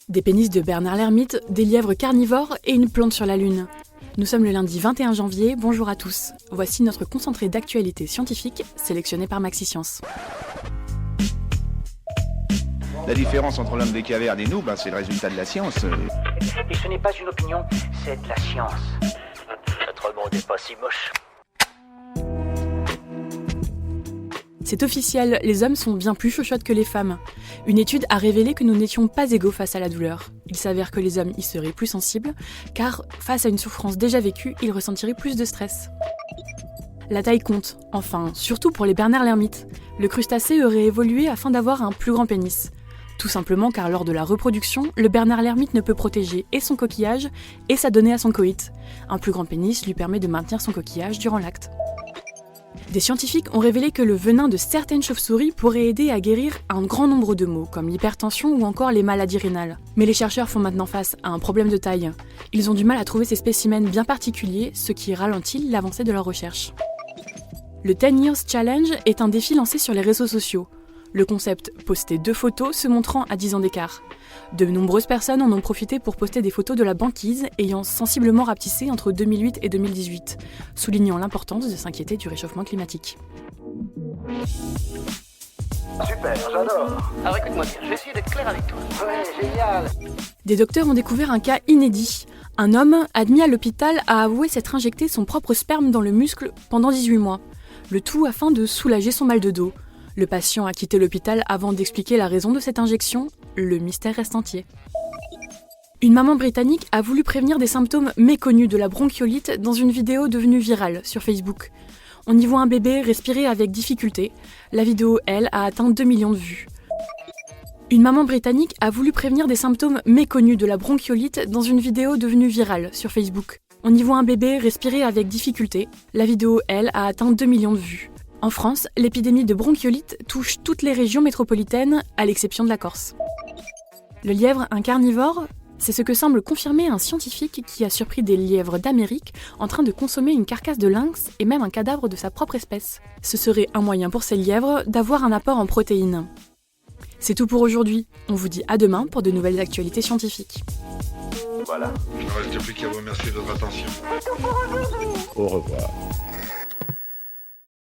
Des pénis de Bernard l'Ermite, des lièvres carnivores et une plante sur la Lune. Nous sommes le lundi 21 janvier, bonjour à tous. Voici notre concentré d'actualité scientifique sélectionné par MaxiScience. La différence entre l'homme des cavernes et nous, c'est le résultat de la science. Et ce n'est pas une opinion, c'est de la science. Notre monde n'est pas si moche. C'est officiel, les hommes sont bien plus chochottes que les femmes. Une étude a révélé que nous n'étions pas égaux face à la douleur. Il s'avère que les hommes y seraient plus sensibles, car face à une souffrance déjà vécue, ils ressentiraient plus de stress. La taille compte, enfin, surtout pour les Bernard l'Ermite. Le crustacé aurait évolué afin d'avoir un plus grand pénis. Tout simplement car lors de la reproduction, le Bernard l'Ermite ne peut protéger et son coquillage et s'adonner à son coït. Un plus grand pénis lui permet de maintenir son coquillage durant l'acte. Des scientifiques ont révélé que le venin de certaines chauves-souris pourrait aider à guérir un grand nombre de maux, comme l'hypertension ou encore les maladies rénales. Mais les chercheurs font maintenant face à un problème de taille. Ils ont du mal à trouver ces spécimens bien particuliers, ce qui ralentit l'avancée de leurs recherches. Le 10 Years Challenge est un défi lancé sur les réseaux sociaux. Le concept, poster 2 photos se montrant à 10 ans d'écart. De nombreuses personnes en ont profité pour poster des photos de la banquise ayant sensiblement rapetissé entre 2008 et 2018, soulignant l'importance de s'inquiéter du réchauffement climatique. Super, j'adore. Alors écoute-moi bien, je vais essayer d'être clair avec toi. Ouais, génial. Des docteurs ont découvert un cas inédit. Un homme, admis à l'hôpital, a avoué s'être injecté son propre sperme dans le muscle pendant 18 mois. Le tout afin de soulager son mal de dos. Le patient a quitté l'hôpital avant d'expliquer la raison de cette injection. Le mystère reste entier. Une maman britannique a voulu prévenir des symptômes méconnus de la bronchiolite dans une vidéo devenue virale sur Facebook. On y voit un bébé respirer avec difficulté. La vidéo, elle, a atteint 2 millions de vues. Une maman britannique a voulu prévenir des symptômes méconnus de la bronchiolite dans une vidéo devenue virale sur Facebook. On y voit un bébé respirer avec difficulté. La vidéo, elle, a atteint 2 millions de vues. En France, l'épidémie de bronchiolite touche toutes les régions métropolitaines, à l'exception de la Corse. Le lièvre, un carnivore, c'est ce que semble confirmer un scientifique qui a surpris des lièvres d'Amérique en train de consommer une carcasse de lynx et même un cadavre de sa propre espèce. Ce serait un moyen pour ces lièvres d'avoir un apport en protéines. C'est tout pour aujourd'hui. On vous dit à demain pour de nouvelles actualités scientifiques. Voilà. Il ne reste plus qu'à vous remercier de votre attention. Au revoir.